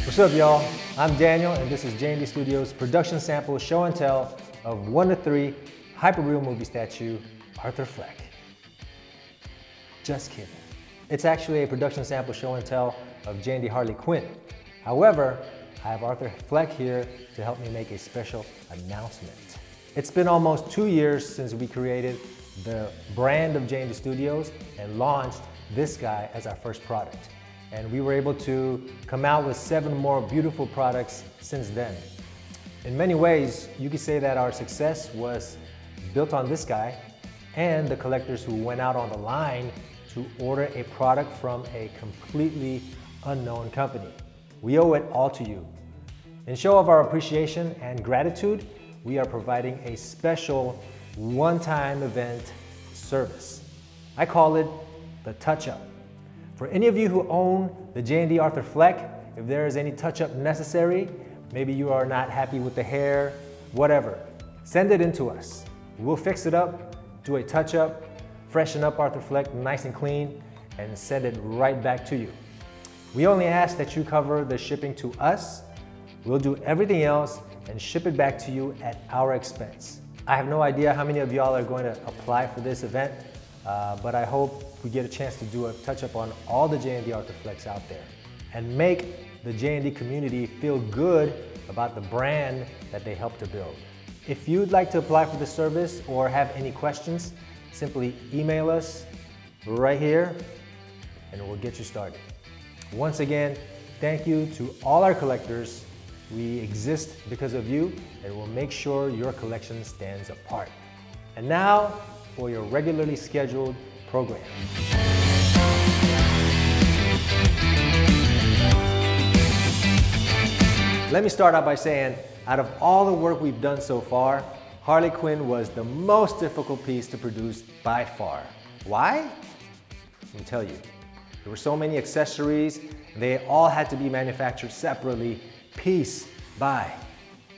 What's up, y'all? I'm Daniel, and this is JND Studios' production sample show and tell of 1 to 3 hyper-real movie statue, Arthur Fleck. Just kidding. It's actually a production sample show and tell of JND Harley Quinn. However, I have Arthur Fleck here to help me make a special announcement. It's been almost 2 years since we created the brand of JND Studios and launched this guy as our first product. And we were able to come out with 7 more beautiful products since then. In many ways, you could say that our success was built on this guy and the collectors who went out on the line to order a product from a completely unknown company. We owe it all to you. In show of our appreciation and gratitude, we are providing a special one-time event service. I call it the touch-up. For any of you who own the JND Arthur Fleck, if there is any touch-up necessary, maybe you are not happy with the hair, whatever, send it in to us. We'll fix it up, do a touch-up, freshen up Arthur Fleck nice and clean, and send it right back to you. We only ask that you cover the shipping to us. We'll do everything else and ship it back to you at our expense. I have no idea how many of y'all are going to apply for this event, but I hope we get a chance to do a touch-up on all the JND Arthur Flecks out there and make the JND community feel good about the brand that they helped to build. If you'd like to apply for the service or have any questions, simply email us right here and we'll get you started. Once again, thank you to all our collectors. We exist because of you, and we'll make sure your collection stands apart. And now for your regularly scheduled program. Let me start out by saying, out of all the work we've done so far, Harley Quinn was the most difficult piece to produce by far. Why? Let me tell you. There were so many accessories, they all had to be manufactured separately, piece by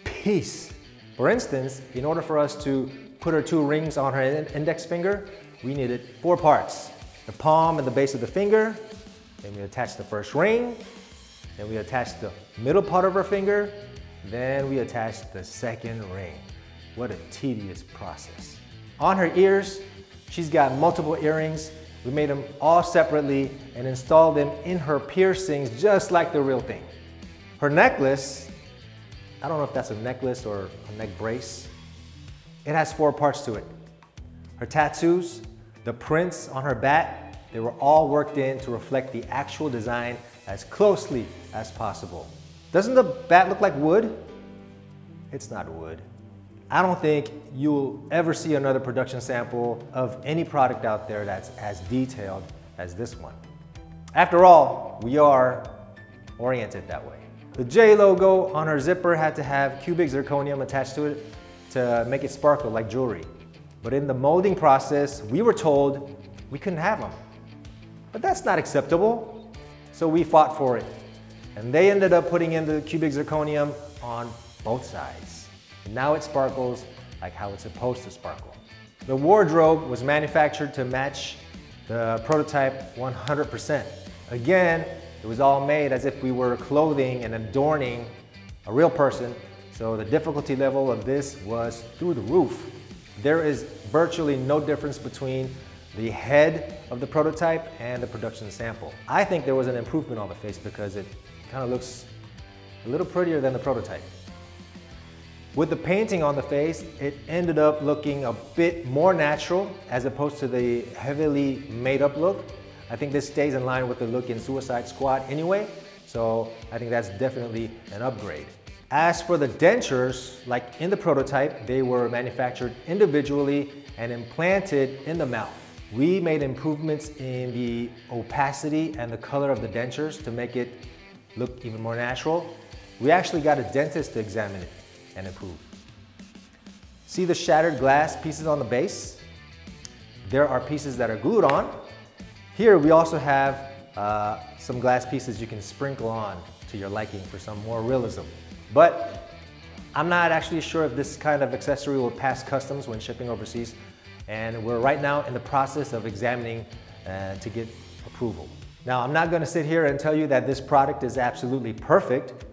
piece. For instance, in order for us to put her 2 rings on her index finger, we needed 4 parts. The palm and the base of the finger, then we attached the first ring, then we attached the middle part of her finger, then we attached the second ring. What a tedious process. On her ears, she's got multiple earrings. We made them all separately and installed them in her piercings just like the real thing. Her necklace, I don't know if that's a necklace or a neck brace. It has 4 parts to it. Her tattoos, the prints on her bat, they were all worked in to reflect the actual design as closely as possible. Doesn't the bat look like wood? It's not wood. I don't think you'll ever see another production sample of any product out there that's as detailed as this one. After all, we are oriented that way. The J logo on her zipper had to have cubic zirconium attached to it to make it sparkle like jewelry. But in the molding process, we were told we couldn't have them. But that's not acceptable, so we fought for it. And they ended up putting in the cubic zirconium on both sides. And now it sparkles like how it's supposed to sparkle. The wardrobe was manufactured to match the prototype 100%. Again, it was all made as if we were clothing and adorning a real person, so the difficulty level of this was through the roof. There is virtually no difference between the head of the prototype and the production sample. I think there was an improvement on the face because it kind of looks a little prettier than the prototype. With the painting on the face, it ended up looking a bit more natural as opposed to the heavily made up look. I think this stays in line with the look in Suicide Squad anyway, so I think that's definitely an upgrade. As for the dentures, like in the prototype, they were manufactured individually and implanted in the mouth. We made improvements in the opacity and the color of the dentures to make it look even more natural. We actually got a dentist to examine it and improve. See the shattered glass pieces on the base? There are pieces that are glued on. Here we also have some glass pieces you can sprinkle on to your liking for some more realism. But I'm not actually sure if this kind of accessory will pass customs when shipping overseas, and we're right now in the process of examining to get approval. Now, I'm not gonna sit here and tell you that this product is absolutely perfect.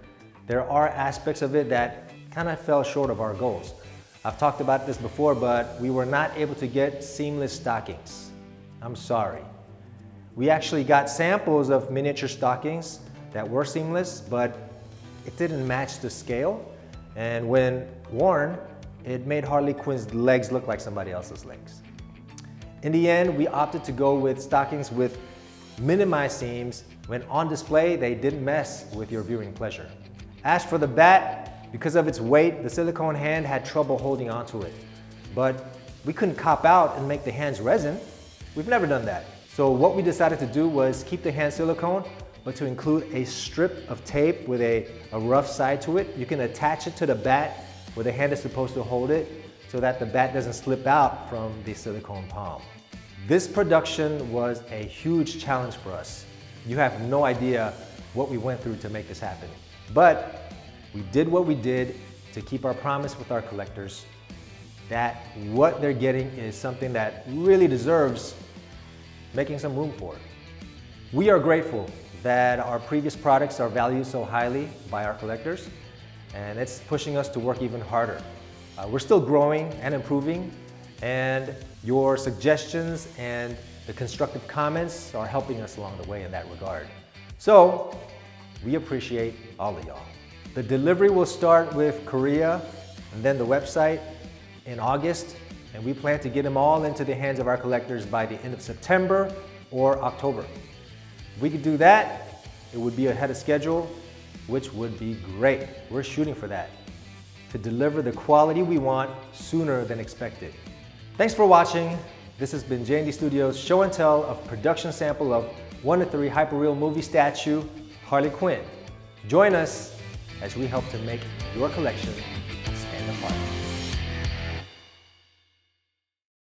There are aspects of it that kind of fell short of our goals. I've talked about this before, but we were not able to get seamless stockings. I'm sorry. We actually got samples of miniature stockings that were seamless, but it didn't match the scale. And when worn, it made Harley Quinn's legs look like somebody else's legs. In the end, we opted to go with stockings with minimized seams. When on display, they didn't mess with your viewing pleasure. As for the bat, because of its weight, the silicone hand had trouble holding onto it. But we couldn't cop out and make the hands resin. We've never done that. So what we decided to do was keep the hand silicone, but to include a strip of tape with a rough side to it. You can attach it to the bat where the hand is supposed to hold it so that the bat doesn't slip out from the silicone palm. This production was a huge challenge for us. You have no idea what we went through to make this happen. But we did what we did to keep our promise with our collectors that what they're getting is something that really deserves making some room for. We are grateful that our previous products are valued so highly by our collectors, and it's pushing us to work even harder. We're still growing and improving, and your suggestions and the constructive comments are helping us along the way in that regard. So we appreciate all of y'all. The delivery will start with Korea and then the website in August, and we plan to get them all into the hands of our collectors by the end of September or October. If we could do that, it would be ahead of schedule, which would be great. We're shooting for that, to deliver the quality we want sooner than expected. Thanks for watching. This has been JND Studios' show and tell of production sample of 1-3 hyperreal movie statue, Harley Quinn. Join us as we help to make your collection stand apart.